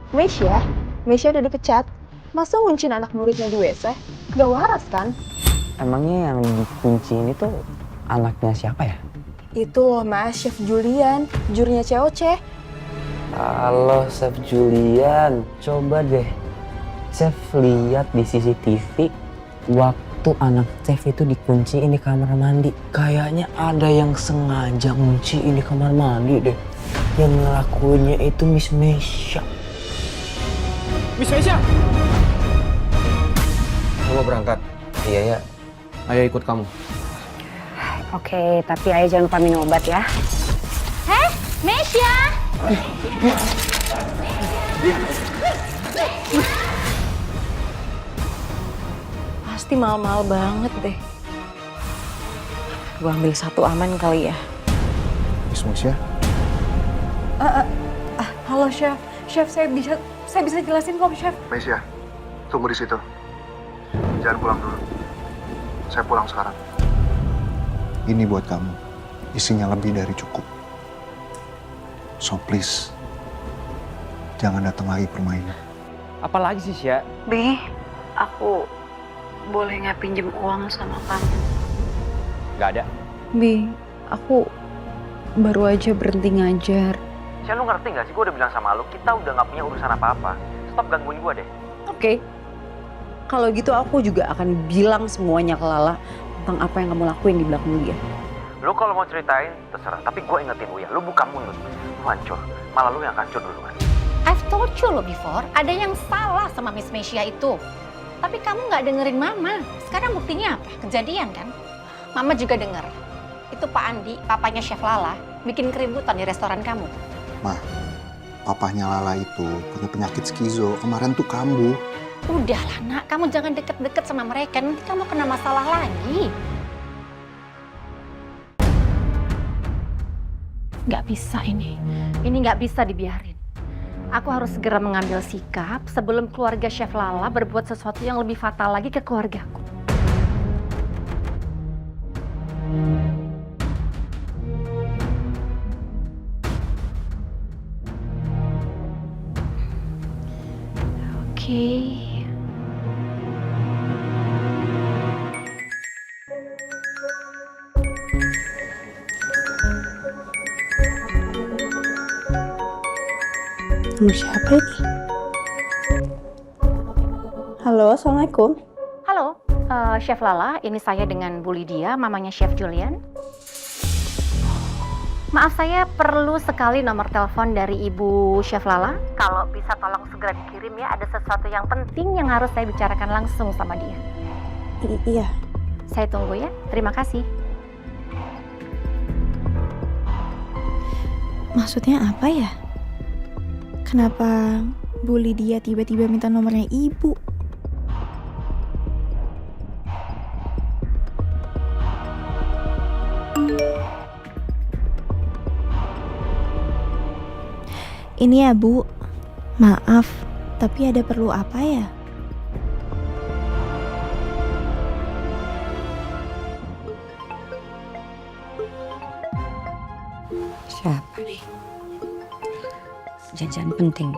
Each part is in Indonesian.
Mesya? Mesya udah dipecat. Masa nguncin anak muridnya di WC? Gak waras kan? Emangnya yang dikunci ini tuh anaknya siapa ya? Itu loh mas, Chef Julian, jurinya COC. Halo Chef Julian, coba deh Chef lihat di CCTV waktu anak Chef itu dikunciin di kamar mandi. Kayaknya ada yang sengaja ngunciin di kamar mandi deh. Yang ngelakuinnya itu Miss Mesya. Miss Mesya! Kamu berangkat? Iya ya. Ayo ikut kamu. Oke, tapi Ayah jangan lupa minum obat ya. Mesya! Pasti mahal-mahal banget deh. Gua ambil satu aman kali ya. Miss Mesya? Halo Chef, Chef saya bisa jelasin kok Chef. Mesya, tunggu di situ. Jangan pulang dulu. Saya pulang sekarang. Ini buat kamu. Isinya lebih dari cukup. So please, jangan datang lagi permainan. Apalagi sih Sya? Bi, aku boleh nggak pinjem uang sama kamu? Gak ada. Bi, aku baru aja berhenti ngajar. Sya, lu ngerti gak sih? Gue udah bilang sama lu, kita udah gak punya urusan apa-apa. Stop gangguin gue deh. Oke. Kalau gitu aku juga akan bilang semuanya ke Lala tentang apa yang kamu lakuin di belakang dia. Lu kalau mau ceritain, terserah. Tapi gue ingetin lu ya, lu bukan mundur. Lu hancur. Malah lu yang hancur duluan. I've told you lo before, ada yang salah sama Miss Mesya itu. Tapi kamu nggak dengerin Mama. Sekarang buktinya apa? Kejadian kan? Mama juga denger. Itu Pak Andi, papanya Chef Lala, bikin keributan di restoran kamu. Ma, papahnya Lala itu punya penyakit skizo. Kemarin tuh kambuh. Udahlah nak, kamu jangan deket-deket sama mereka. Nanti kamu kena masalah lagi. Nggak bisa ini. Ini nggak bisa dibiarin. Aku harus segera mengambil sikap sebelum keluarga Chef Lala berbuat sesuatu yang lebih fatal lagi ke keluargaku. Oke. Nomor siapa ini? Halo, Assalamualaikum. Halo, Chef Lala, ini saya dengan Bu Lydia, mamanya Chef Julian. Maaf, saya perlu sekali nomor telepon dari Ibu Chef Lala. Kalau bisa tolong segera dikirim ya, ada sesuatu yang penting yang harus saya bicarakan langsung sama dia. Iya. Saya tunggu ya, terima kasih. Maksudnya apa ya? Kenapa Bu Lydia tiba-tiba minta nomornya ibu? Ini ya Bu, maaf, tapi ada perlu apa ya? Siapa nih? Janjian penting.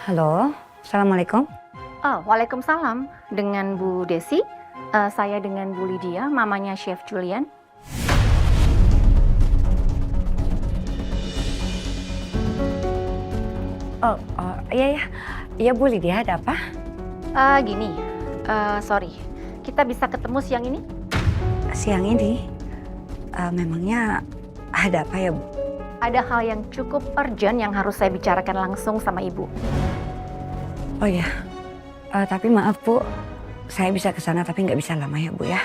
Halo, Assalamualaikum. Oh, waalaikumsalam. Dengan Bu Desi, saya dengan Bu Lydia, mamanya Chef Julian. Iya Bu Lydia, ada apa? Gini, sorry, kita bisa ketemu siang ini? Siang ini, memangnya ada apa ya Bu? Ada hal yang cukup urgent yang harus saya bicarakan langsung sama Ibu. Oh ya, tapi maaf Bu, saya bisa ke sana tapi nggak bisa lama ya Bu ya.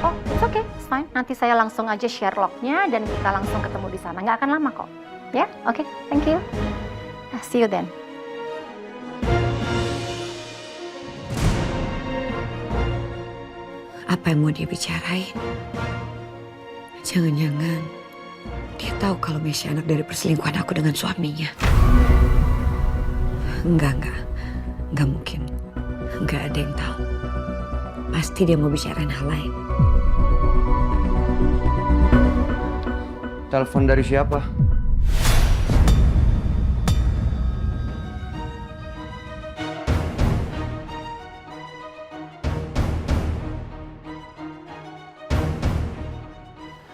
Oh, it's okay, it's fine. Nanti saya langsung aja share lognya dan kita langsung ketemu di sana. Nggak akan lama kok. Ya, oke, thank you. See you then. Apa yang mau dia bicarain? Jangan-jangan dia tahu kalau Mesya anak dari perselingkuhan aku dengan suaminya. Enggak mungkin. Enggak ada yang tahu. Pasti dia mau bicarain hal lain. Telepon dari siapa?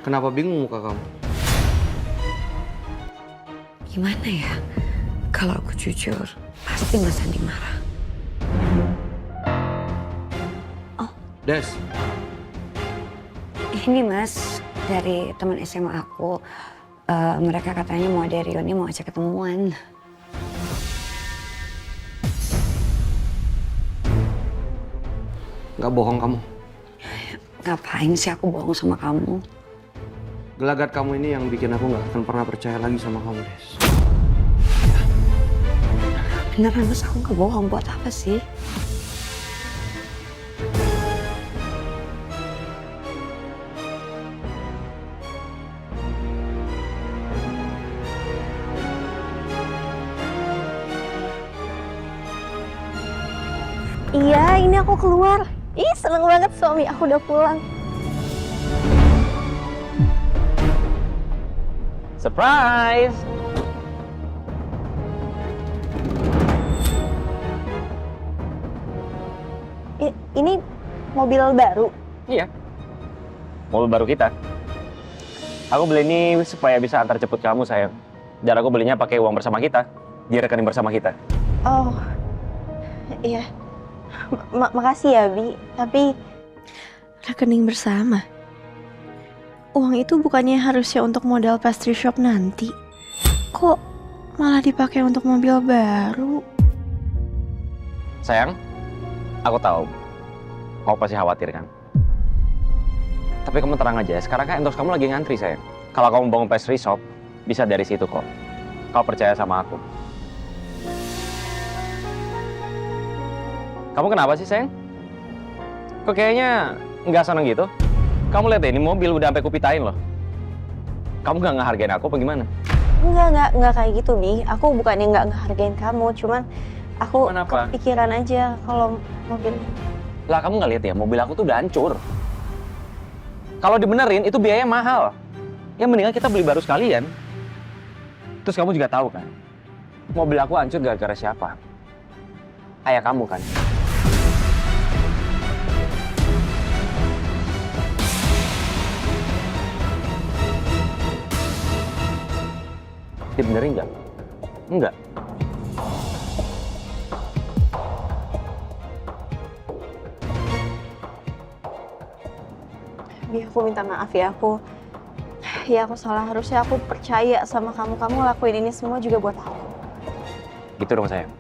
Kenapa bingung muka kamu? Gimana ya? Kalau aku jujur, pasti Mas Andi marah. Des, Ini Mas, dari teman SMA aku. Mereka katanya mau ada reuni, mau ajak ketemuan. nggak bohong kamu. Ngapain sih aku bohong sama kamu? Gelagat kamu ini yang bikin aku nggak akan pernah percaya lagi sama kamu, Des. Beneran Mas, aku nggak bohong. Buat apa sih? Iya, ini aku keluar. Ih, seneng banget suami aku udah pulang. Surprise! Ini mobil baru. Iya. Mobil baru kita. Aku beli ini supaya bisa antar jemput kamu, sayang. Dan aku belinya pakai uang bersama kita. Di rekening bersama kita. Oh, iya. Makasih ya, Bi. Tapi rekening bersama. Uang itu bukannya harusnya untuk modal pastry shop nanti. Kok malah dipakai untuk mobil baru? Sayang, aku tahu. Kamu pasti khawatir kan? Tapi kamu tenang aja, sekarang kan endorse kamu lagi ngantri, sayang. Kalau kamu bangun pastry shop, bisa dari situ kok. Kau percaya sama aku. Kamu kenapa sih, sayang? Kok kayaknya nggak seneng gitu? Kamu lihat deh, ini mobil udah sampai kupitain loh. Kamu nggak ngehargain aku apa gimana? Enggak kayak gitu, Bi. Aku bukannya nggak ngehargain kamu, cuman aku Kenapa? kepikiran aja kalau mobil. Lah kamu nggak lihat ya, mobil aku tuh udah hancur. Kalau dibenerin itu biayanya mahal. Ya mendingan kita beli baru sekalian. Terus kamu juga tahu kan, mobil aku hancur gara-gara siapa? Ayah kamu kan? Dibenerin nggak? Enggak. Bi, aku minta maaf ya. Aku salah. Harusnya aku percaya sama kamu. Kamu lakuin ini semua juga buat aku. Gitu dong sayang.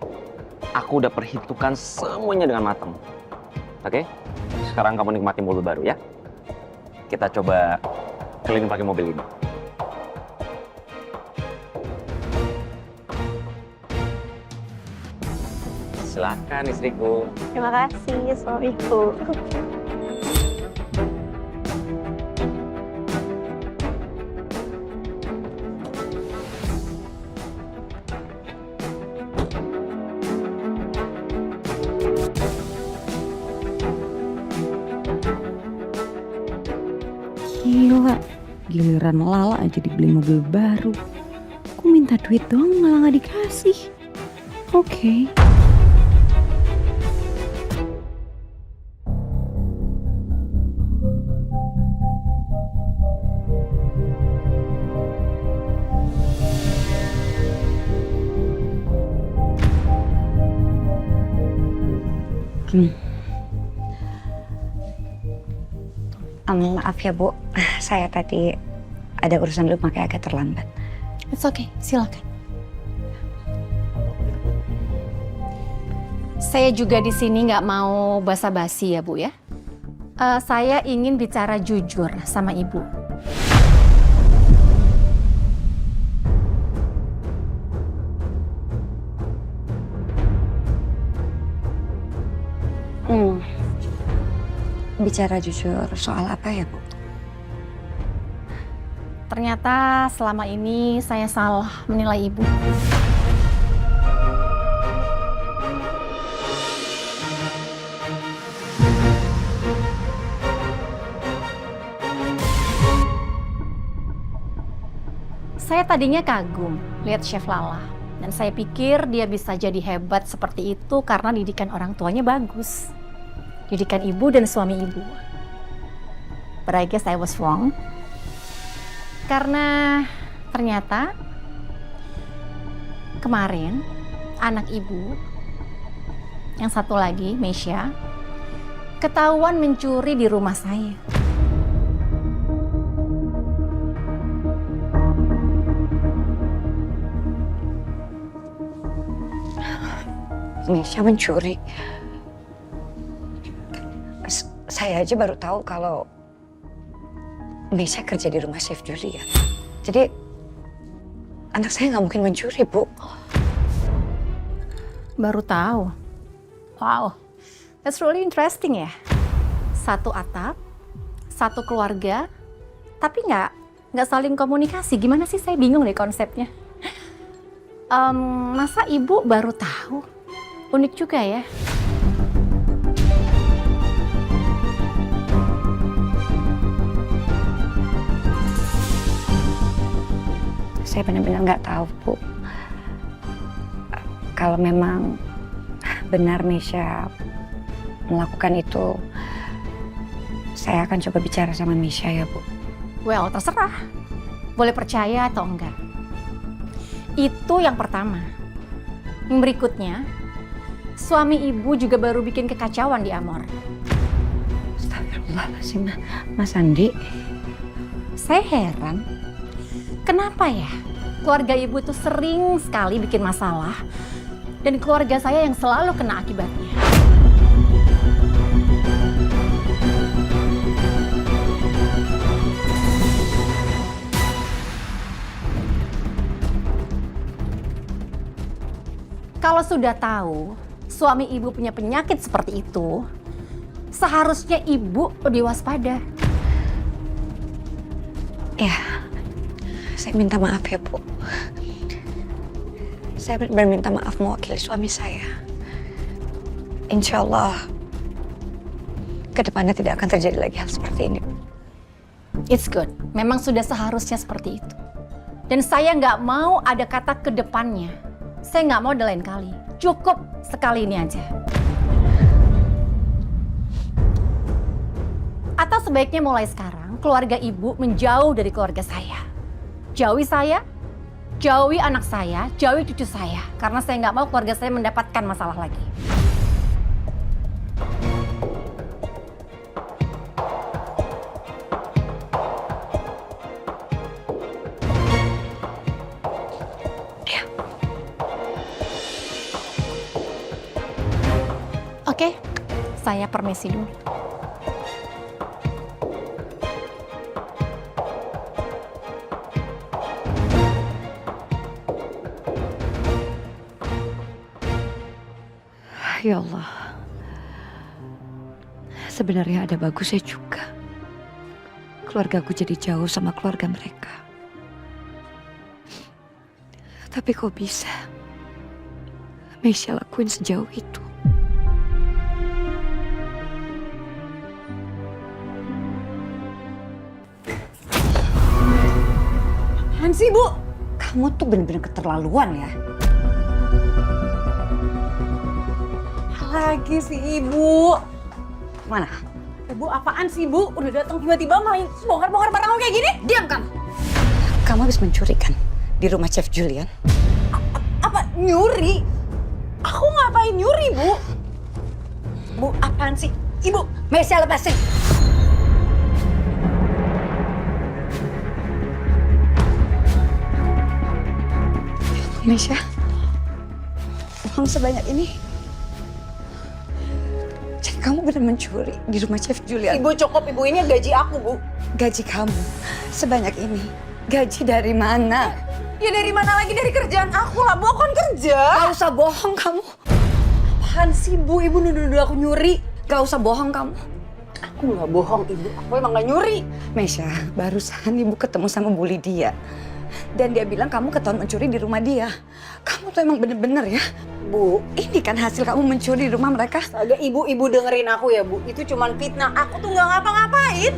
Aku udah perhitungkan semuanya dengan matang. Oke? Sekarang kamu nikmati mobil baru ya. Kita coba keliling pakai mobil ini. Silakan istriku. Terima kasih, suamiku. Gila, giliran Lala aja dibeli mobil baru. Aku minta duit doang malah gak dikasih. Oke. Maaf ya Bu, saya tadi ada urusan dulu makanya agak terlambat. It's okay, silakan. Saya juga di sini nggak mau basa-basi ya Bu ya. Saya ingin bicara jujur sama Ibu. Bicara jujur soal apa ya Bu? Ternyata selama ini saya salah menilai Ibu. Saya tadinya kagum lihat Chef Lala. Dan saya pikir dia bisa jadi hebat seperti itu karena didikan orang tuanya bagus. Didikan ibu dan suami ibu. But I guess I was wrong. Karena ternyata kemarin anak ibu yang satu lagi, Mesya, ketahuan mencuri di rumah saya. Mesya mencuri. Saya aja baru tahu kalau Mesya kerja di rumah Chef Julia. Jadi anak saya nggak mungkin mencuri, Bu. Baru tahu. Wow, that's really interesting ya. Satu atap, satu keluarga, tapi nggak saling komunikasi. Gimana sih, saya bingung deh konsepnya. Masa ibu baru tahu? Unik juga ya. Saya benar-benar nggak tahu, Bu. Kalau memang benar Mesya melakukan itu, saya akan coba bicara sama Mesya ya, Bu. Well, terserah. Boleh percaya atau enggak. Itu yang pertama. Yang berikutnya, suami ibu juga baru bikin kekacauan di Amor. Astagfirullahaladzim, Mas Andi. Saya heran, kenapa ya keluarga ibu tuh sering sekali bikin masalah dan keluarga saya yang selalu kena akibatnya. Kalau sudah tahu suami ibu punya penyakit seperti itu, seharusnya ibu lebih waspada. Ya, saya minta maaf ya, Bu. Saya benar-benar minta maaf mewakili suami saya. Insya Allah, ke depannya tidak akan terjadi lagi hal seperti ini. It's good. Memang sudah seharusnya seperti itu. Dan saya nggak mau ada kata ke depannya. Saya nggak mau ada lain kali. Cukup sekali ini aja. Atau sebaiknya mulai sekarang, keluarga ibu menjauh dari keluarga saya. Jauhi saya, jauhi anak saya, jauhi cucu saya. Karena saya nggak mau keluarga saya mendapatkan masalah lagi. Oke, saya permisi dulu. Ya Allah, sebenarnya ada bagusnya juga. Keluargaku jadi jauh sama keluarga mereka. Tapi kok bisa Mesya lakuin sejauh itu? Apaan sih, Bu? Kamu tuh bener-bener keterlaluan ya. Lagi sih Ibu. Mana? Ibu apaan sih, Bu? Udah datang tiba-tiba malah bongkar-bongkar barang kamu kayak gini? Diam kamu. Kamu habis mencuri kan di rumah Chef Julian? Apa nyuri? Aku ngapain nyuri, Bu? Bu, apaan sih? Ibu, Mesya lepasin. Mesya, uang sebanyak ini. Jadi kamu benar mencuri di rumah Chef Julian? Ibu cukup, Ibu, ini gaji aku, Bu. Gaji kamu sebanyak ini. Gaji dari mana? Ya dari mana lagi, dari kerjaan aku lah, Bu. Aku kan kerja. Gak usah bohong kamu. Apaan sih, Bu? Ibu nuduh-nuduh aku nyuri. Gak usah bohong kamu. Aku nggak bohong, Ibu. Aku emang nggak nyuri. Mesya, barusan ibu ketemu sama Bu Lydia. Dan dia bilang kamu ketahuan mencuri di rumah dia. Kamu tuh emang bener-bener ya. Bu, Ini kan hasil kamu mencuri di rumah mereka. agak Ibu dengerin aku ya, Bu. Itu cuman fitnah. Aku tuh nggak ngapa-ngapain.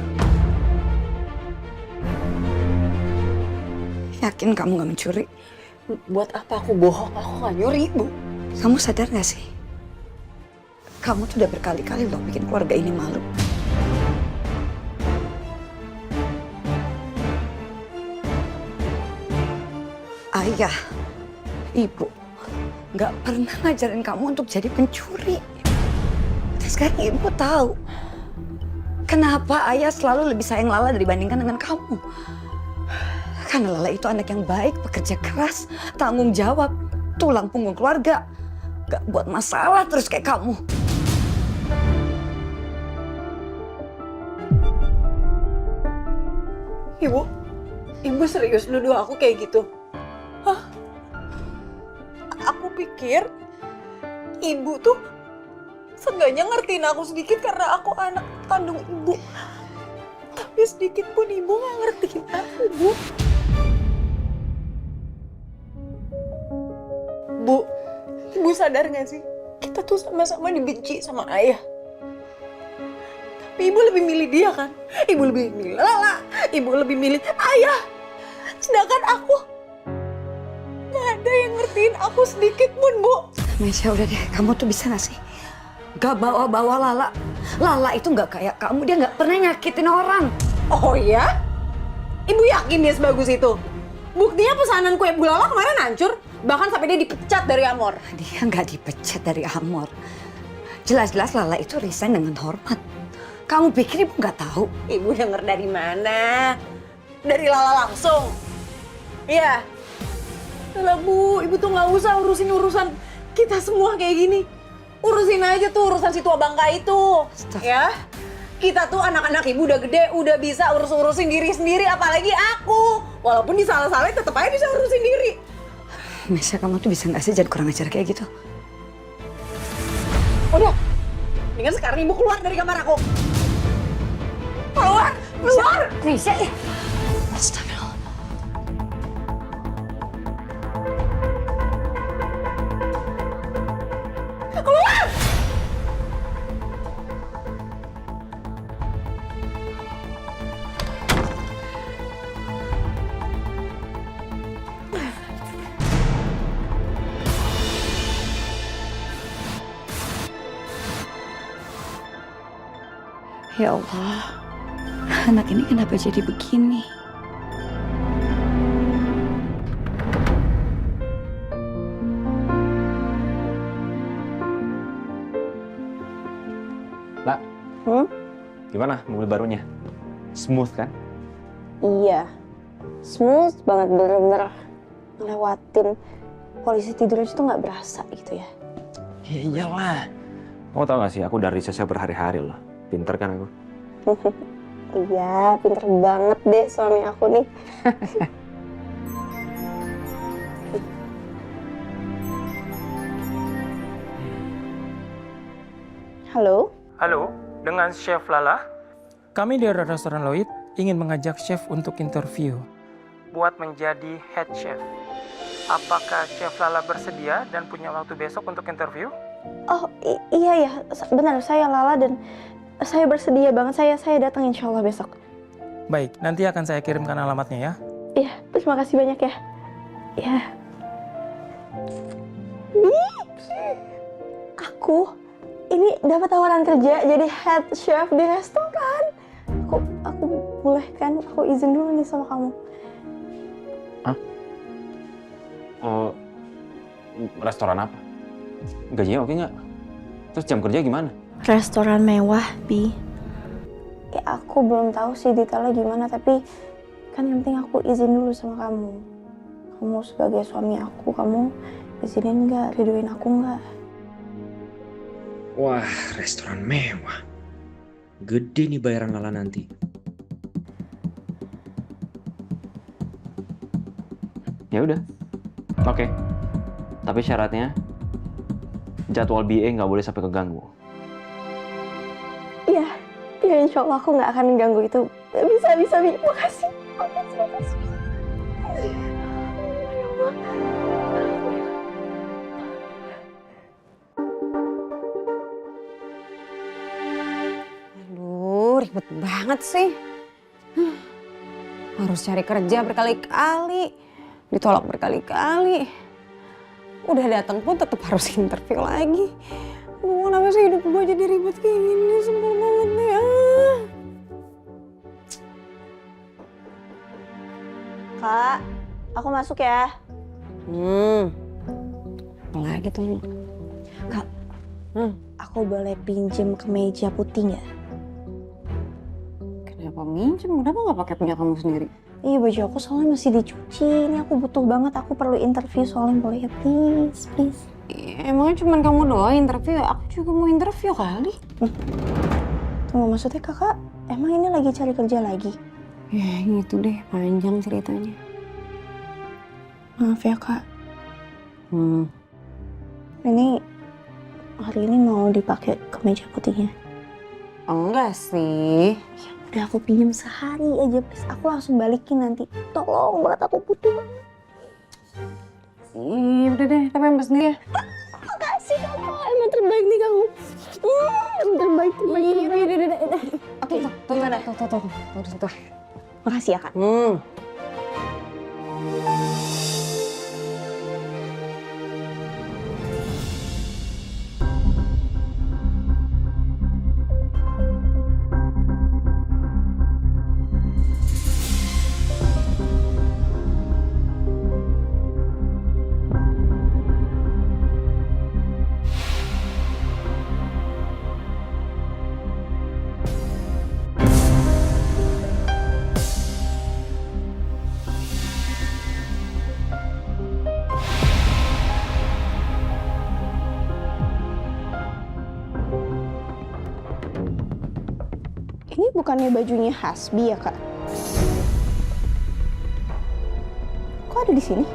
Yakin kamu gak mencuri? Buat apa aku bohong? Aku nggak nyuri, Bu. Kamu sadar gak sih? Kamu tuh udah berkali-kali loh bikin keluarga ini malu. Ayah, ibu nggak pernah ngajarin kamu untuk jadi pencuri. Dan sekarang ibu tahu kenapa ayah selalu lebih sayang Lala dibandingkan dengan kamu. Karena Lala itu anak yang baik, pekerja keras, tanggung jawab, tulang punggung keluarga. Gak buat masalah terus kayak kamu. Ibu serius nuduh aku kayak gitu? Hah? Aku pikir ibu tuh seenggaknya ngertiin aku sedikit karena aku anak kandung ibu. Tapi sedikit pun ibu gak ngertiin aku, Bu. Bu, ibu sadar gak sih? Kita tuh sama-sama dibenci sama ayah. Tapi ibu lebih milih dia kan? Ibu lebih milih Lala, ibu lebih milih ayah. Sedangkan aku gak ada yang ngertiin aku sedikit pun, Bu. Mesya udah deh, kamu tuh bisa gak sih? Gak bawa-bawa Lala. Lala itu gak kayak kamu, dia gak pernah nyakitin orang. Oh ya? Ibu yakin dia sebagus itu? Buktinya pesanan kue Bu Lala kemarin hancur. Bahkan sampai dia dipecat dari Amor. Dia gak dipecat dari Amor. Jelas-jelas Lala itu resign dengan hormat. Kamu pikir ibu gak tahu? Ibu denger dari mana? Dari Lala langsung? Iya. Alah Bu, ibu tuh gak usah urusin urusan kita semua kayak gini. Urusin aja tuh urusan si tua bangka itu. Ya. Kita tuh anak-anak ibu udah gede, udah bisa urusin diri sendiri, apalagi aku. Walaupun disalah-salahin tetep aja bisa urusin diri. Mesya, kamu tuh bisa gak sih jangan kurang ajar kayak gitu? Udah, mendingan sekarang ibu keluar dari kamar aku. Keluar, keluar. Mesya, ya. Astagfirullah. Keluar! Ya Allah, anak ini kenapa jadi begini? Lah, gimana mobil barunya? Smooth kan? Iya, smooth banget, bener-bener ngelewatin polisi tidur aja tuh nggak berasa gitu ya. Ya iyalah. Kamu tau gak sih, aku dari risetnya berhari-hari loh. Pinter kan aku? Iya, pinter banget deh suami aku nih. Halo? Halo, dengan Chef Lala. Kami dari restoran Lloyd ingin mengajak chef untuk interview buat menjadi head chef. Apakah Chef Lala bersedia dan punya waktu besok untuk interview? Oh iya ya, benar saya Lala dan saya bersedia banget. Saya datang insya Allah besok. Baik, nanti akan saya kirimkan alamatnya ya. Iya, terima kasih banyak ya. Ya. Aku ini dapat tawaran kerja jadi head chef di restoran. Aku boleh kan? Aku izin dulu nih sama kamu. Hah? Oh, restoran apa? Gajinya oke nggak? Terus jam kerja gimana? Restoran mewah, Bi. Ya aku belum tahu sih detailnya gimana, tapi kan yang penting aku izin dulu sama kamu. Kamu sebagai suami aku, kamu izinin nggak, ridoin aku nggak? Wah, restoran mewah. Gede nih bayaran Lala nanti. Ya udah, oke. Tapi syaratnya jadwal BA nggak boleh sampai keganggu. Ya insya Allah aku nggak akan ganggu itu. Bisa, Bi. Makasih. Aduh, ribet banget sih. Harus cari kerja berkali-kali, ditolak berkali-kali. Udah datang pun tetap harus interview lagi. Aduh, kenapa sih hidup gue jadi ribet kayak gini? Sebel banget nih. Kak, aku masuk ya. Apalagi tuh? Kak, Hmm. aku boleh pinjem kemeja putih nggak? Kenapa minjem? Kenapa nggak pakai punya kamu sendiri? Iya, baju aku soalnya masih dicuci. Ini aku butuh banget, aku perlu interview soalnya, boleh ya? Please, please. Emangnya cuma kamu doang interview? Aku juga mau interview kali. Tunggu, maksudnya kakak emang ini lagi cari kerja lagi? Ya gitu deh, panjang ceritanya. Maaf ya kak, Hmm. ini hari ini mau dipakai kemeja putihnya. Enggak sih. Ya udah, aku pinjam sehari aja please, aku langsung balikin nanti. Tolong banget, aku butuh. Ih, udah deh, tapi ambil sendiri ya. Makasih kakak, emang terbaik nih kamu. Emang terbaik. Udah. Oke, gimana? Tuh. Makasih ya kak. Ini bukannya bajunya Hasbi ya kak? Kok ada di sini?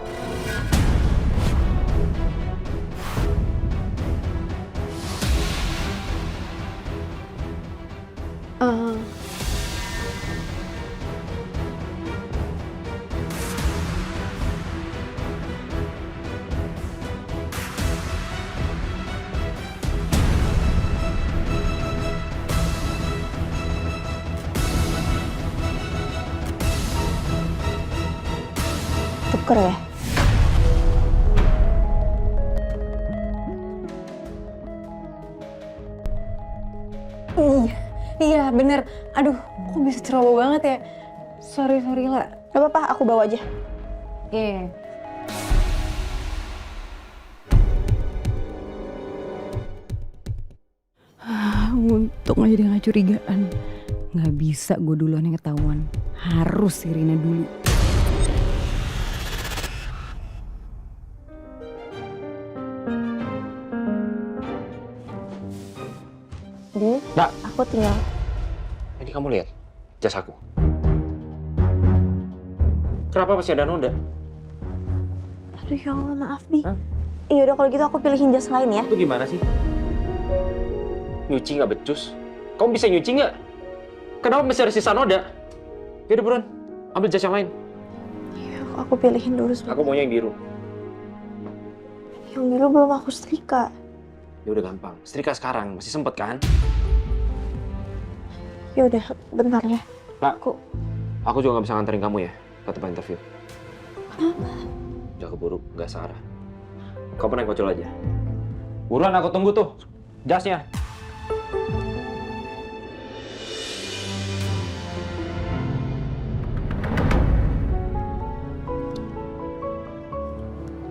Tuker ya? Iya bener. Aduh, kok bisa ceroboh banget ya? Sorry lah. Gak apa-apa, aku bawa aja. Iya. Untung aja dia gak curigaan. Gak bisa gue duluan yang ketahuan. Harus si Rina dulu. Di, Mbak. aku tinggal. Ini kamu lihat jas aku. Kenapa masih ada noda? Aduh ya Allah, maaf Bi. Hah? Iya udah, kalau gitu aku pilihin jas lain ya. Itu gimana sih? Nyuci nggak becus? Kamu bisa nyuci nggak? Kenapa masih ada sisa noda? Yaudah buruan, ambil jas yang lain. Iya, aku pilihin dulu sebentar. Aku maunya yang biru. Yang biru belum aku setrika. Ya udah gampang, setrika sekarang, masih sempet kan? Ya udah, bentar ya. Pak, aku juga nggak bisa nganterin kamu ya ke tempat interview. Kenapa? Udah keburu, nggak searah. Kamu naik ojol aja. Buruan, aku tunggu tuh jasnya.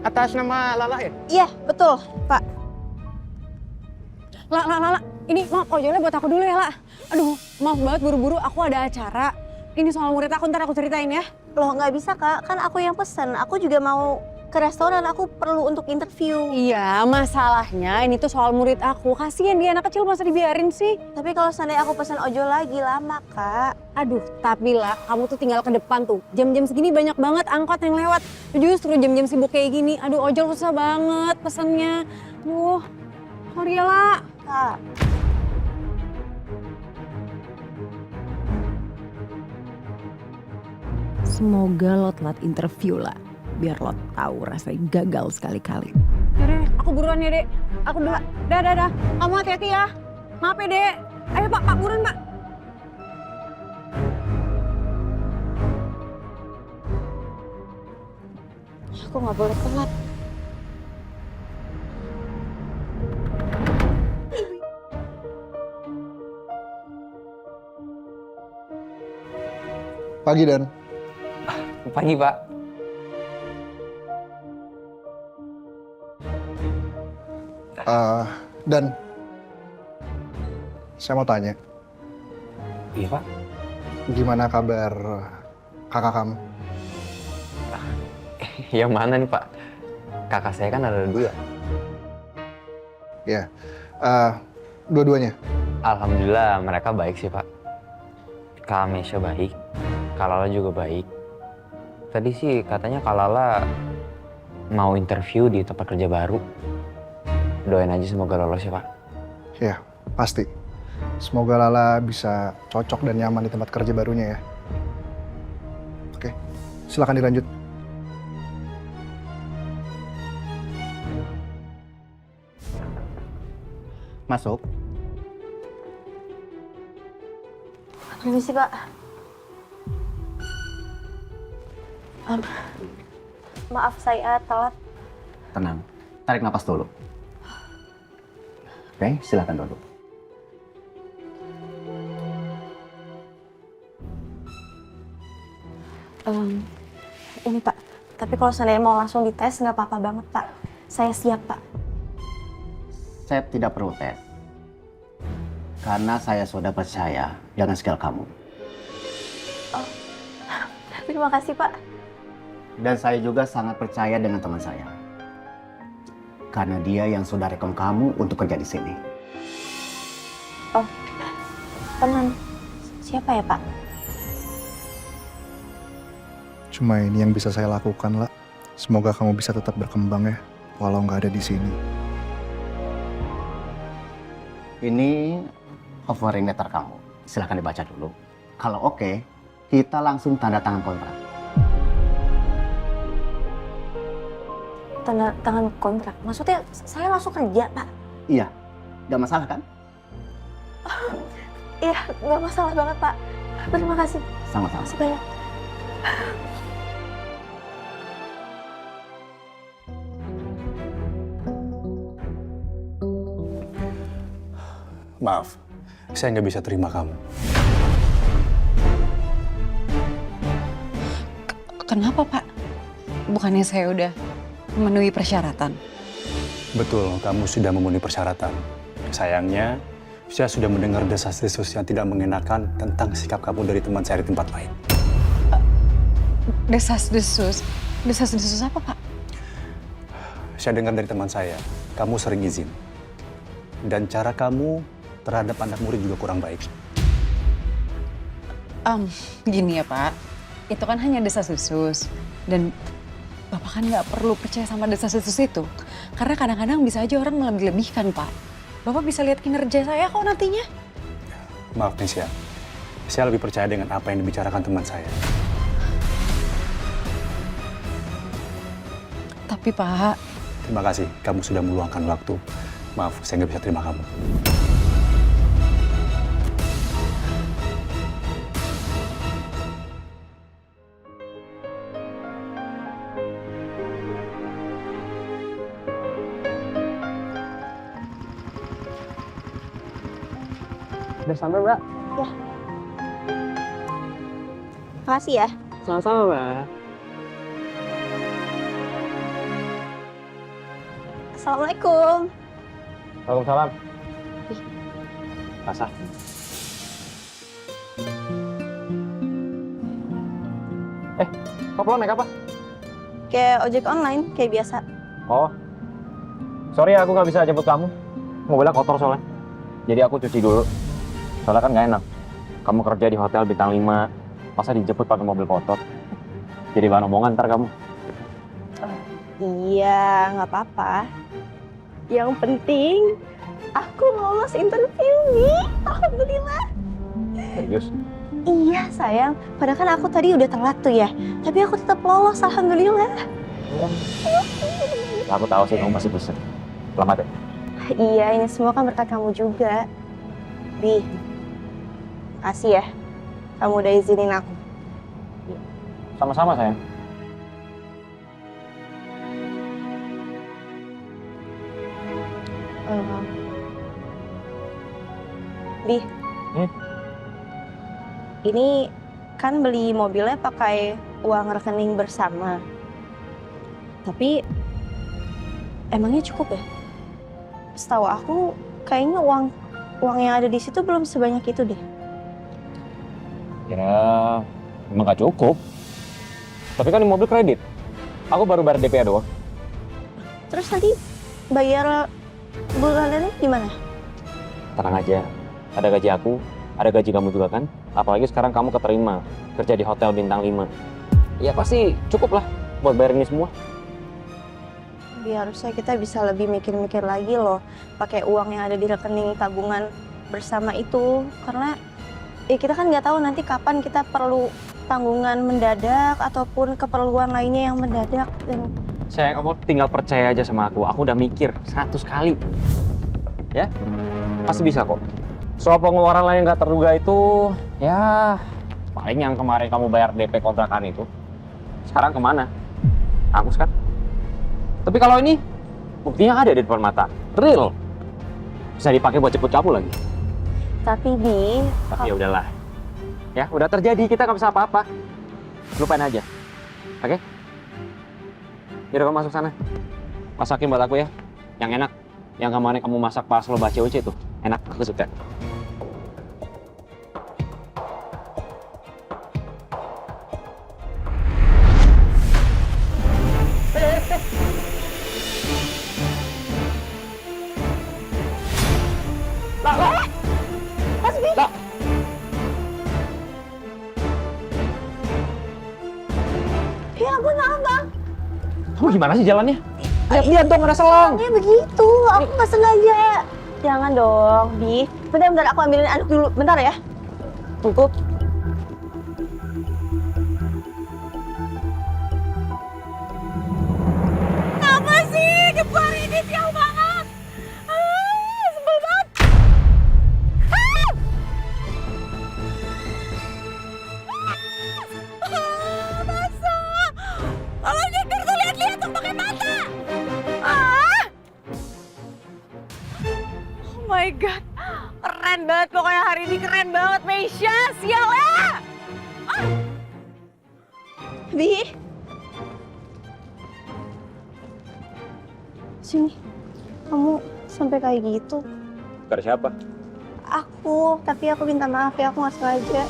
Atas nama Lala ya? Iya, betul, Pak. La, ini maaf ojolnya buat aku dulu ya, La. Aduh, maaf banget buru-buru, aku ada acara. Ini soal murid aku, ntar aku ceritain ya. Loh, nggak bisa, Kak. Kan aku yang pesen. Aku juga mau ke restoran, aku perlu untuk interview. Iya, masalahnya ini tuh soal murid aku. Kasian dia anak kecil, masa dibiarin sih? Tapi kalau seandainya aku pesen ojol lagi, lama, Kak. Aduh, tapi lah, kamu tuh tinggal ke depan tuh. Jam-jam segini banyak banget angkot yang lewat. Justru jam-jam sibuk kayak gini, aduh ojol susah banget pesennya. Duh, sorry ya, La. Kak. Semoga lo telat interview lah, biar lo tahu rasanya gagal sekali-kali. Yaudah, aku buruan ya, Dek. Aku dulu. Dah. Kamu hati-hati ya. Maaf ya, Dek. Ayo, Pak, buruan, Pak. Aku nggak boleh telat. Pagi, Dan. Pagi, Pak. Dan saya mau tanya, Iya Pak. gimana kabar kakak kamu? Yang mana nih Pak? Kakak saya kan ada 2. Ya, dua-duanya. Alhamdulillah mereka baik sih Pak. Kak Mesya baik, Kak Lala juga baik. Tadi sih katanya Kak Lala mau interview di tempat kerja baru. Doain aja semoga lolos ya Pak. Ya, pasti. Semoga Lala bisa cocok dan nyaman di tempat kerja barunya ya. Oke, silakan dilanjut. Masuk. Permisi, Pak. Maaf saya telat. Tenang. Tarik napas dulu. Oke, silakan duduk. Ini Pak, tapi kalau seandainya mau langsung dites nggak apa-apa banget Pak. Saya siap Pak. Saya tidak perlu tes. Karena saya sudah percaya dengan skill kamu. Terima kasih Pak. Dan saya juga sangat percaya dengan teman saya. Karena dia yang sudah rekom kamu untuk kerja di sini. Oh, teman. Siapa ya Pak? Cuma ini yang bisa saya lakukan, lah. Semoga kamu bisa tetap berkembang ya, walau nggak ada di sini. Ini offering letter kamu. Silahkan dibaca dulu. Kalau oke, kita langsung tanda tangan kontrak. Tanda tangan kontrak? Maksudnya saya langsung kerja Pak? Iya, nggak masalah kan? Iya, nggak masalah banget Pak. Terima kasih. Sama-sama. Makasih banyak. Maaf, saya nggak bisa terima kamu. Kenapa Pak? Bukannya saya udah memenuhi persyaratan? Betul, kamu sudah memenuhi persyaratan. Sayangnya, saya sudah mendengar desas-desus yang tidak mengenakan tentang sikap kamu dari teman saya di tempat lain. Desas-desus? Desas-desus apa Pak? Saya dengar dari teman saya, kamu sering izin. Dan cara kamu terhadap anak murid juga kurang baik. Gini ya Pak, itu kan hanya desas-desus. Dan Bapak kan nggak perlu percaya sama desas-desus itu. Karena kadang-kadang bisa aja orang melebih-lebihkan Pak. Bapak bisa lihat kinerja saya kok nantinya. Maaf Mesya, saya lebih percaya dengan apa yang dibicarakan teman saya. Tapi Pak... Terima kasih, kamu sudah meluangkan waktu. Maaf, saya nggak bisa terima kamu. Udah sampai Mbak? Ya. Makasih ya. Sama-sama Mbak. Assalamualaikum. Waalaikumsalam. Masa? Kok lo naik apa? Kayak ojek online, kayak biasa. Oh, sorry aku nggak bisa jemput kamu. Mobilnya kotor soalnya. Jadi aku cuci dulu. Soalnya kan nggak enak. Kamu kerja di hotel bintang 5, masa dijemput pakai mobil kotor? Jadi bahan omongan ntar kamu. Iya, nggak apa-apa. Yang penting, aku lolos interview nih. Alhamdulillah. Serius? Iya sayang, padahal kan aku tadi udah telat tuh ya. Tapi aku tetap lolos, alhamdulillah. Aku tahu sih kamu masih besar. Selamat ya. Iya, ini semua kan berkat kamu juga. Bi, makasih ya. Kamu udah izinin aku. Sama-sama sayang. Bi, ini kan beli mobilnya pakai uang rekening bersama. Tapi emangnya cukup ya? setahu aku kayaknya uang yang ada di situ belum sebanyak itu deh. Ya, emang gak cukup. Tapi kan ini mobil kredit. Aku baru bayar DP doang. Terus nanti bayar bulanannya gimana? Tenang aja, ada gaji aku, ada gaji kamu juga kan? Apalagi sekarang kamu keterima kerja di hotel bintang 5. Ya pasti cukup lah buat bayar ini semua. Ya harusnya kita bisa lebih mikir-mikir lagi loh pakai uang yang ada di rekening tabungan bersama itu. Karena ya kita kan nggak tahu nanti kapan kita perlu tanggungan mendadak ataupun keperluan lainnya yang mendadak. Dan Sayang, kamu tinggal percaya aja sama aku udah mikir 100 kali. Ya, pasti bisa kok. Soal pengeluaran lain yang nggak terduga itu, ya paling yang kemarin kamu bayar DP kontrakan itu, sekarang kemana? Hangus kan? Tapi kalau ini, buktinya ada di depan mata. Real. Bisa dipakai buat jemput kamu lagi. tapi Bi, Tapi ya udahlah. Ya, udah terjadi, kita nggak bisa apa-apa. Lupain aja. Oke? Yaudah, kamu masuk sana. Masakin buat aku ya. Yang enak. Yang kemarin kamu masak pas lo baca COC itu. Enak, aku suka. ya ampun Abang. Kamu gimana sih jalannya? Lihat dong, ada selang. Ya begitu, aku nggak sengaja. Jangan dong, Bi. Bentar, aku ambilin aduk dulu. Bentar ya. Tunggu. Apa sih? Jebol ini jauh banget. Sebel banget. Masa? Kalau nyetir tuh lihat-lihat dong pakai mata. Oh my god. Keren banget pokoknya hari ini, keren banget Meisha. Sial ya. Bi. Sini. Kamu sampai kayak gitu. Dari siapa? Aku, tapi aku minta maaf ya, aku nggak sengaja.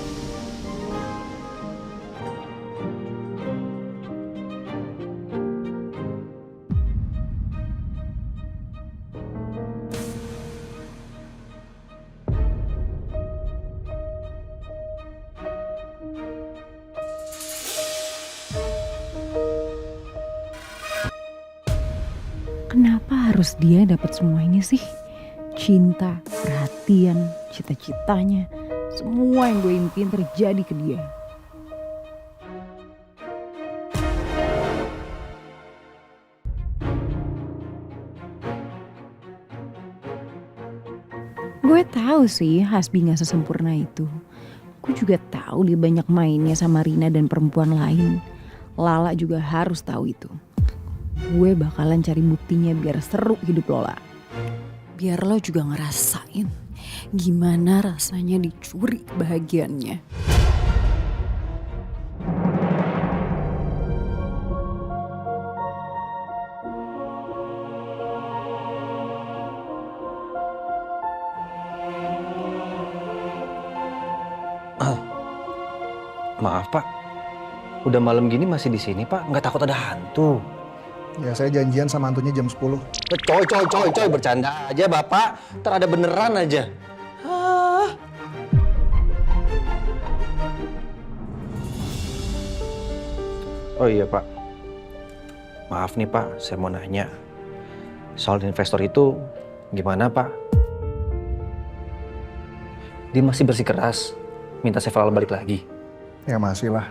Kenapa harus dia dapat semua ini sih? Cinta, perhatian, cita-citanya, semua yang gue impiin terjadi ke dia. Gue tahu sih Hasbi gak sesempurna itu. Gue juga tahu dia banyak mainnya sama Rina dan perempuan lain. Lala juga harus tahu itu. Gue bakalan cari buktinya biar seru hidup Lola. Biar lo juga ngerasain gimana rasanya dicuri kebahagiaannya. Maaf Pak, udah malam gini masih di sini Pak, nggak takut ada hantu? Ya saya janjian sama hantunya jam 10. Coy, bercanda aja Bapak, ntar ada beneran aja. Oh iya Pak, maaf nih Pak, saya mau nanya. Soal investor itu gimana Pak? Dia masih bersikeras, minta Chef Lala balik lagi. Ya masih lah.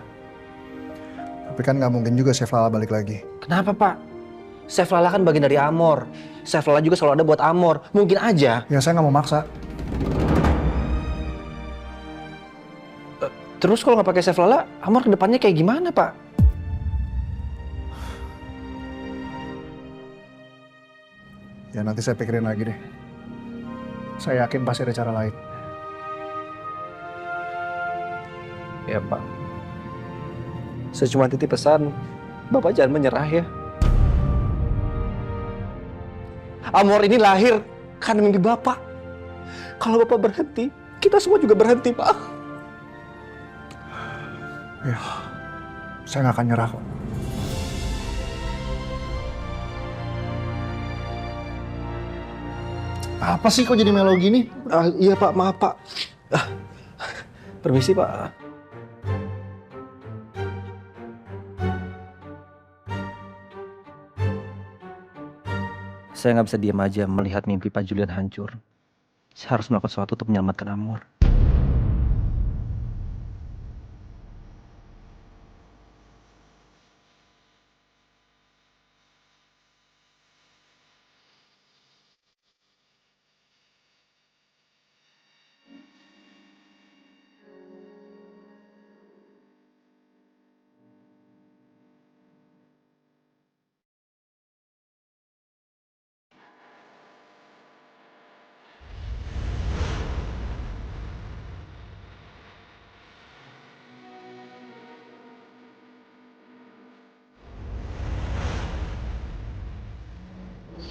Tapi kan nggak mungkin juga Chef Lala balik lagi. Kenapa Pak? Chef Lala kan bagian dari Amor. Chef Lala juga selalu ada buat Amor. Mungkin aja. Ya saya nggak mau maksa. Terus kalau nggak pakai Chef Lala, Amor kedepannya kayak gimana Pak? Ya nanti saya pikirin lagi deh. Saya yakin pasti ada cara lain. Ya Pak. Saya cuma titip pesan, Bapak jangan menyerah ya. Amor ini lahir Karena mimpi Bapak. Kalau Bapak berhenti, kita semua juga berhenti, Pak. Ya, saya nggak akan nyerah kok. Apa sih kok jadi melo gini? Iya Pak, maaf Pak. Permisi Pak. Saya nggak bisa diam aja melihat mimpi Pak Julian hancur. Saya harus melakukan sesuatu untuk menyelamatkan Amor.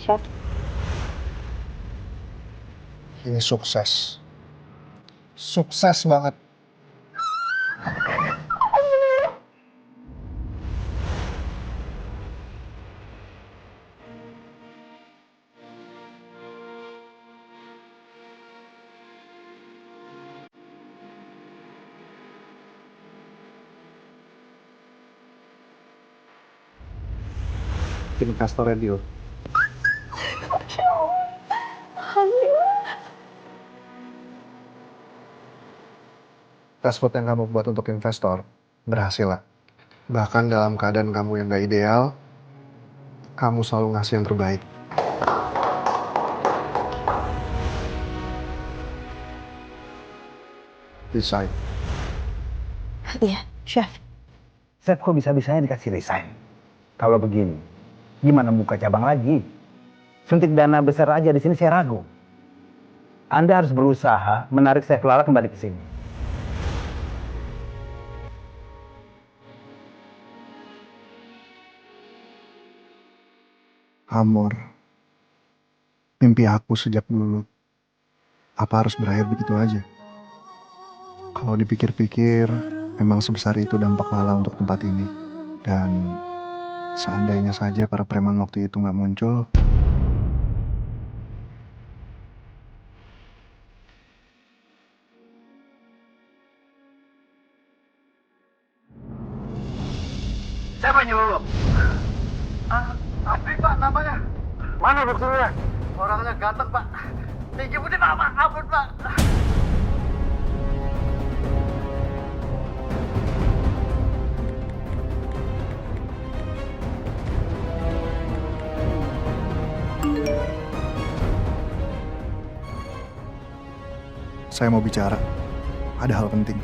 Chef. Ini sukses. Sukses banget. Tim Castor Radio. Dashboard yang kamu buat untuk investor berhasil lah. Bahkan dalam keadaan kamu yang gak ideal, kamu selalu ngasih yang terbaik. Resign. Iya, Chef. Chef kok bisa-bisanya dikasih resign? Kalau begini, gimana buka cabang lagi? Suntik dana besar aja di sini saya ragu. Anda harus berusaha menarik Chef Lala kembali ke sini. Amor, mimpi aku sejak dulu, apa harus berakhir begitu aja? Kalau dipikir-pikir, memang sebesar itu dampak Lala untuk tempat ini. Dan seandainya saja para preman waktu itu nggak muncul, Siapa nyuruh lo? Afif Pak namanya. Mana buktinya? Orangnya ganteng Pak. Tinggi putih Pak, ampun Pak. saya mau bicara. Ada hal penting.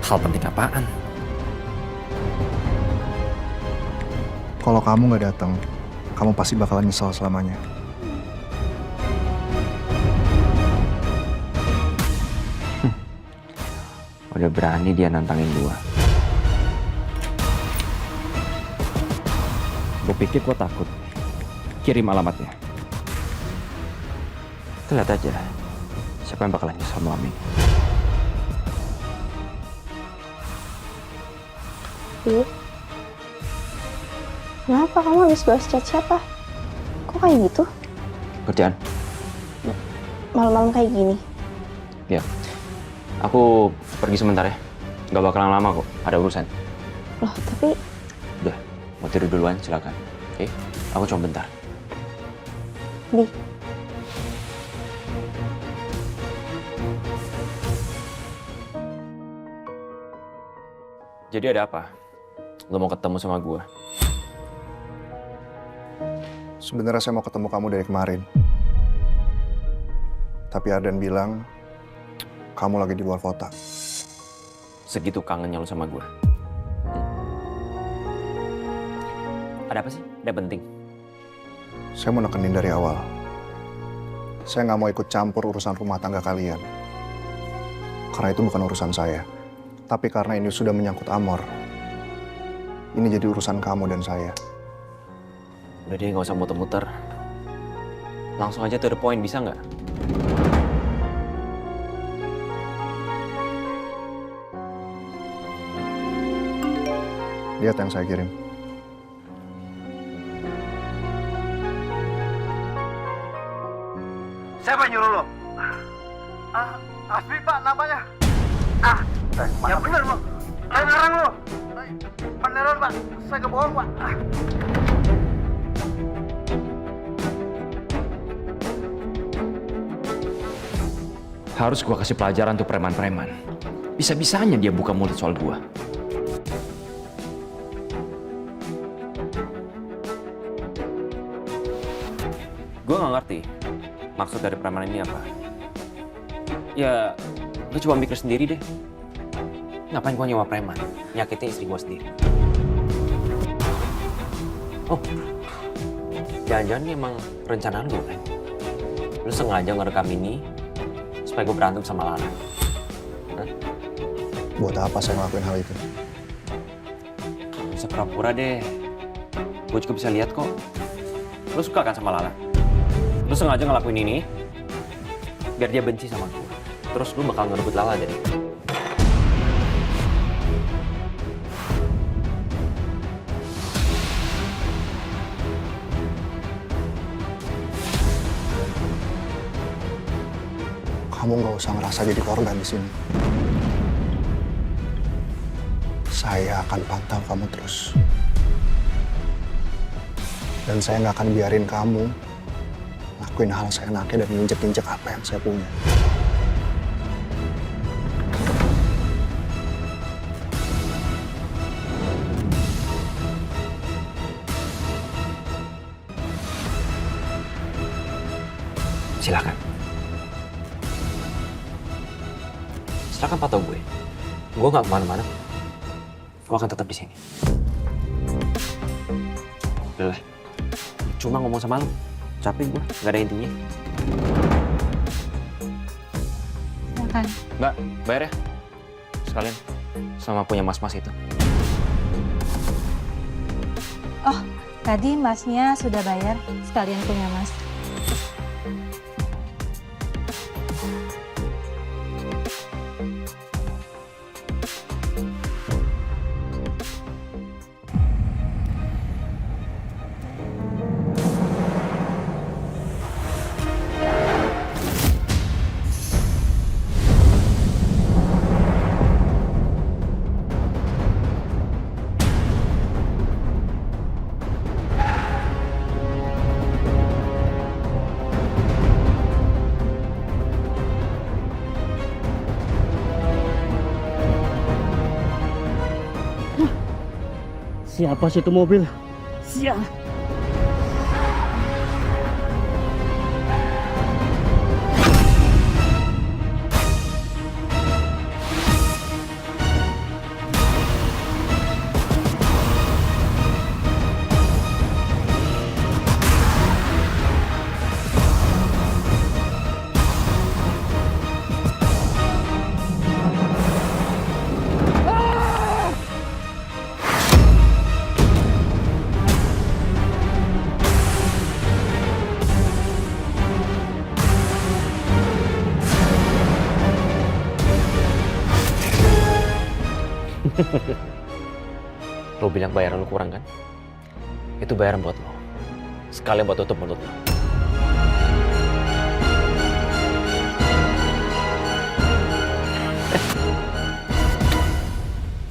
Hal penting apaan? Kalau kamu nggak datang, kamu pasti bakalan nyesel selamanya. Udah berani dia nantangin gua. Gue pikir gua takut. Kirim alamatnya. Kita lihat aja siapa yang bakalan nyesel malam ini. Kenapa kamu habis balas chat siapa? Kok kayak gitu? Kerjaan? Malam-malam kayak gini? Ya, aku pergi sebentar ya. Gak bakalan lama kok, ada urusan. Loh, tapi... Udah, mau tidur duluan silakan. Oke, aku cuma bentar. Di. Jadi ada apa? Lo mau ketemu sama gua? Sebenarnya saya mau ketemu kamu dari kemarin. Tapi Ardan bilang, kamu lagi di luar kota. Segitu kangennya lo sama gua. Ada apa sih? Ada penting? Saya mau nekenin dari awal. Saya nggak mau ikut campur urusan rumah tangga kalian. Karena itu bukan urusan saya. Tapi karena ini sudah menyangkut Amor, Ini jadi urusan kamu dan saya. Udah deh, nggak usah muter-muter. Langsung aja to the point, bisa nggak? Lihat yang saya kirim. Siapa yang nyuruh lo? Asmi Pak namanya. Ya bener Pak. Saya ngarang lo. Beneran Pak, saya gak bohong Pak. Harus gua kasih pelajaran tuh preman-preman. Bisa-bisanya dia buka mulut soal gua. Gua nggak ngerti maksud dari preman ini apa. Ya, lu coba mikir sendiri deh. Ngapain gua nyewa preman? Nyakitin istri gua sendiri. Oh, jangan-jangan ini emang rencanaan lu kan? Lu sengaja ngerekam ini supaya gue berantem sama Lana. Buat apa saya ngelakuin hal itu? Bisa pura-pura deh. Gue juga bisa lihat kok. Lu suka kan sama Lala? Lu sengaja ngelakuin ini biar dia benci sama gue. Terus lu bakal ngerebut Lala dari gue. Kamu nggak usah ngerasa jadi korban di sini. Saya akan pantau kamu terus. Dan saya nggak akan biarin kamu lakuin hal seenaknya dan nginjek-injek apa yang saya punya. Silakan. Silakan pantau gue. Gue nggak kemana-mana. Gue akan tetap di sini. Udah lah. Cuma ngomong sama lu. Capek gue, nggak ada intinya. Silakan. Mbak, bayar ya. Sekalian sama punya mas-mas itu. Oh, tadi masnya sudah bayar, sekalian punya mas. Siapa sih itu mobil? Sial. Lo bilang bayaran lo kurang kan? Itu bayaran buat lo. Sekalian buat tutup mulut lo.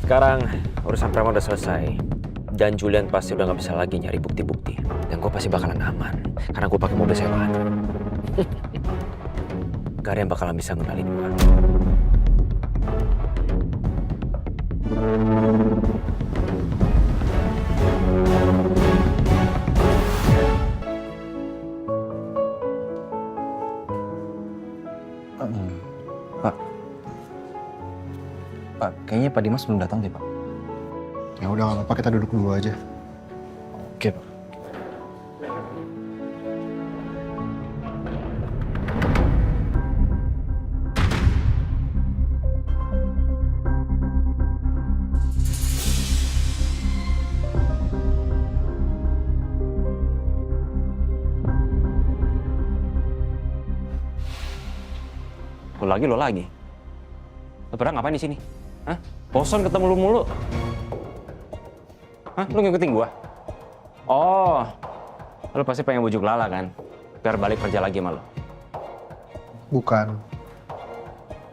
Sekarang urusan preman udah selesai. Dan Julian pasti udah gak bisa lagi nyari bukti-bukti. Dan gue pasti bakalan aman. Karena gue pakai mobil sewaan. Gak ada yang bakalan bisa ngenalin gue. Pak, kayaknya Pak Dimas belum datang deh, Pak. Ya udah nggak apa-apa, kita duduk dulu aja. Oke, Pak. Lo lagi. Lo pada ngapain di sini? Hah? Bosan ketemu lu mulu. Hah? Lu ngikutin gua? Oh, lu pasti pengen bujuk Lala kan? Biar balik kerja lagi sama lo. Bukan.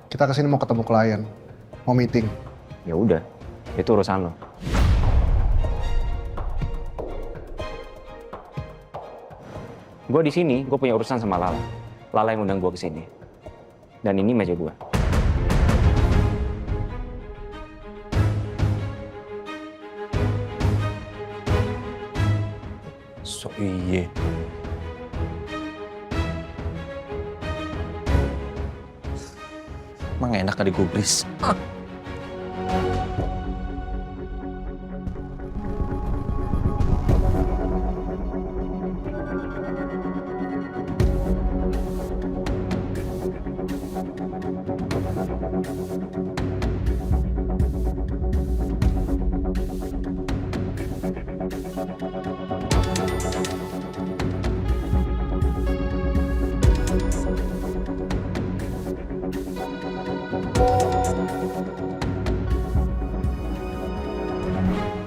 Kita kesini mau ketemu klien, mau meeting. Ya udah, itu urusan lo. Gue di sini, gue punya urusan sama Lala. Lala yang undang gue ke sini. Dan ini meja gue. So iye. Emang enak kali digubris.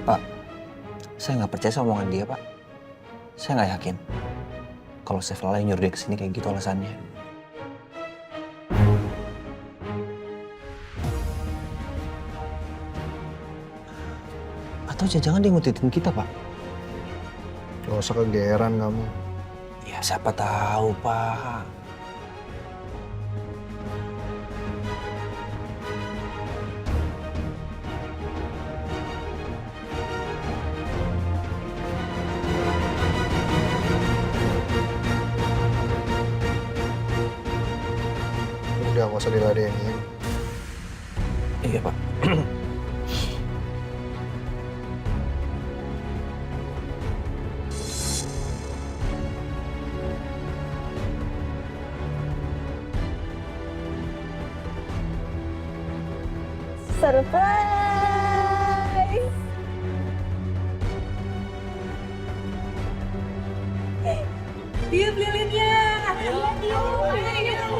Pak, saya nggak percaya sama omongan dia, Pak. Saya nggak yakin kalau Chef Lala yang nyuruh dia kesini kayak gitu alasannya. Atau jangan-jangan dia ngutitin kita, Pak? Gak usah kegeeran kamu. Ya siapa tahu, Pak. Udah, gak usah diladenin. Iya, Pak. Surprise! Tiup lilinnya. Tiup,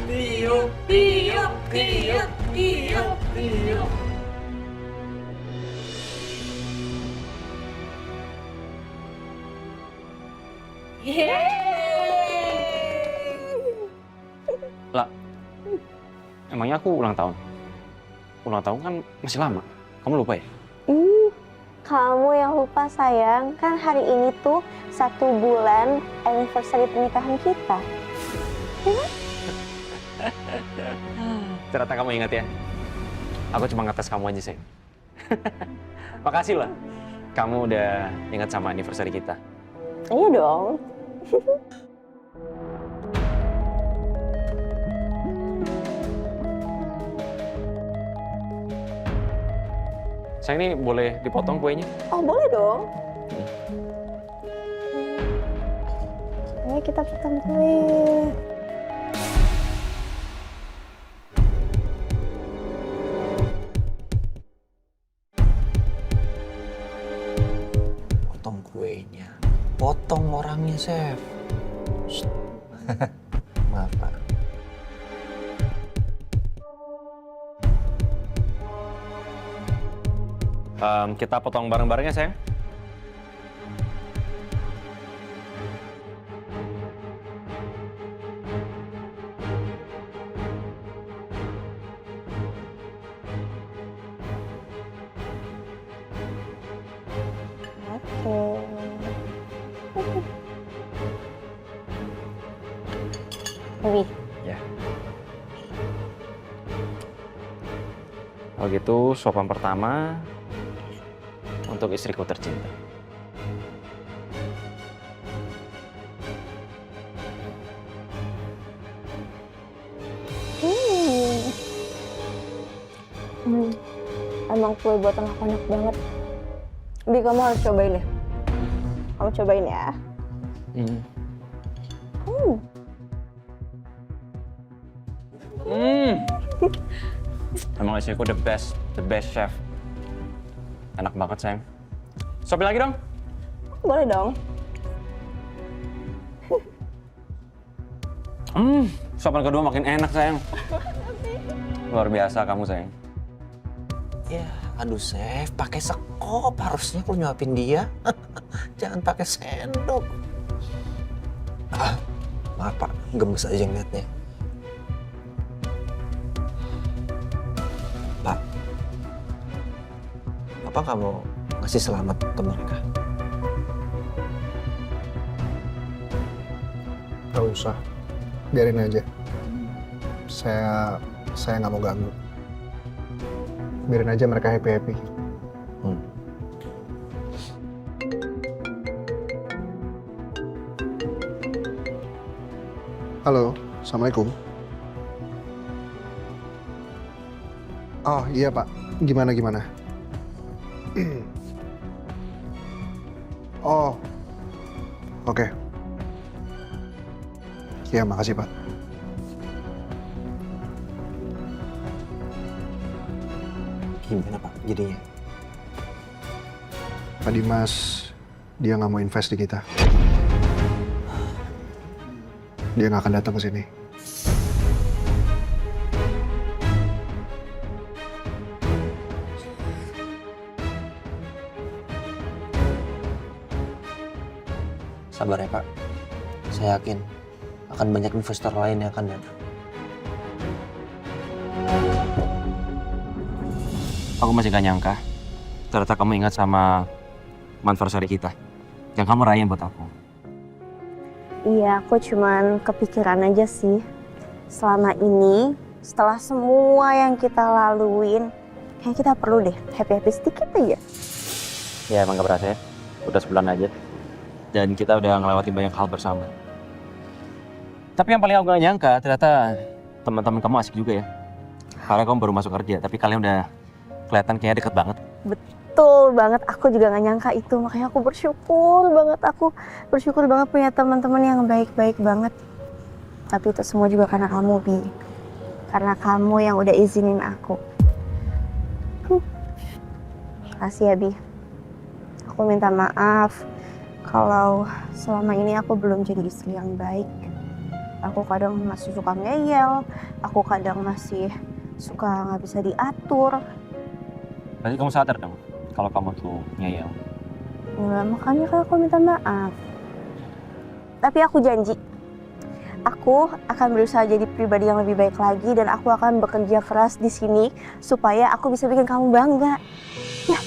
tiup, tiup, tiup, tiup, tiup. Lah, emangnya aku ulang tahun? Ulang tahun kan masih lama. Kamu lupa ya? Kamu yang lupa sayang, kan hari ini tuh 1 bulan anniversary pernikahan kita. Ternyata kamu ingat ya. Aku cuma ngetes kamu aja, sayang. Makasih lah. Kamu udah ingat sama anniversary kita. Iya dong. Sayang, ini boleh dipotong kuenya? Oh, boleh dong. Ayo kita potong kue. Potong kuenya. Potong orangnya, Chef. Maaf, Pak. Kita potong bareng-bareng ya, sayang. Wih. Ya. Kalau gitu, suapan pertama untuk istriku tercinta. Emang kue buatan aku enak banget. Bi, kamu harus cobain deh. Kamu cobain ya. Emang istriku the best chef. Enak banget, sayang. Suapin lagi dong. Boleh dong. Suapan kedua makin enak sayang. Luar biasa kamu sayang. Ya, aduh Chef, pakai sekop harusnya kalau nyuapin dia. Jangan pakai sendok. Maaf Pak, gemes aja ngeliatnya. Pak, apa kamu ngasih selamat ke mereka? Gak usah, biarin aja. Saya nggak mau ganggu. Biarin aja mereka happy-happy. Halo, Assalamualaikum. Oh iya Pak, gimana? Oh, oke. Ya, makasih Pak. Gimana Pak jadinya? Pak Dimas, dia nggak mau invest di kita. Dia nggak akan datang ke sini. Sabar ya Pak. Saya yakin akan banyak investor lain yang akan datang. Aku masih gak nyangka. Ternyata kamu ingat sama anniversary kita. Yang kamu rayain buat aku. Iya, aku cuman kepikiran aja sih. Selama ini, setelah semua yang kita laluin, kayak kita perlu deh happy-happy sedikit aja. Ya emang gak berasa ya. Udah sebulan aja. Dan kita udah ngelewati banyak hal bersama. Tapi yang paling aku gak nyangka, ternyata teman-teman kamu asik juga ya. Karena kamu baru masuk kerja, tapi kalian udah kelihatan kayaknya deket banget. Betul banget, aku juga gak nyangka itu. Makanya aku bersyukur banget punya teman-teman yang baik-baik banget. Tapi itu semua juga karena kamu, Bi. Karena kamu yang udah izinin aku. Makasih ya, Bi. Aku minta maaf kalau selama ini aku belum jadi istri yang baik. Aku kadang masih suka ngeyel, aku kadang masih suka nggak bisa diatur. Berarti kamu sadar dong kalau kamu tuh ngeyel. Nah, makanya kan aku minta maaf. Tapi aku janji, aku akan berusaha jadi pribadi yang lebih baik lagi dan aku akan bekerja keras di sini supaya aku bisa bikin kamu bangga. Ya.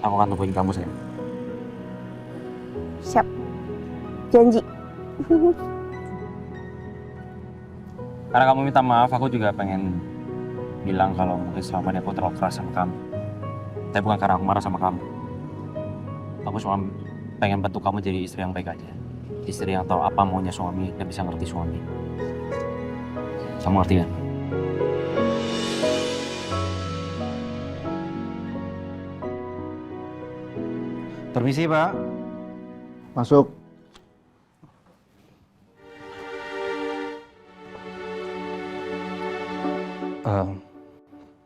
Aku akan tungguin kamu sayang. Siap. Janji. Karena kamu minta maaf, aku juga pengen bilang kalau mungkin selama ini aku terlalu keras sama kamu. Tapi bukan karena aku marah sama kamu. Aku cuma pengen bantu kamu jadi istri yang baik aja. Istri yang tahu apa maunya suami dan bisa ngerti suami. Kamu ngerti kan? Permisi Pak. Masuk.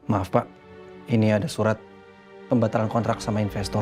Maaf Pak, ini ada surat pembatalan kontrak sama investor.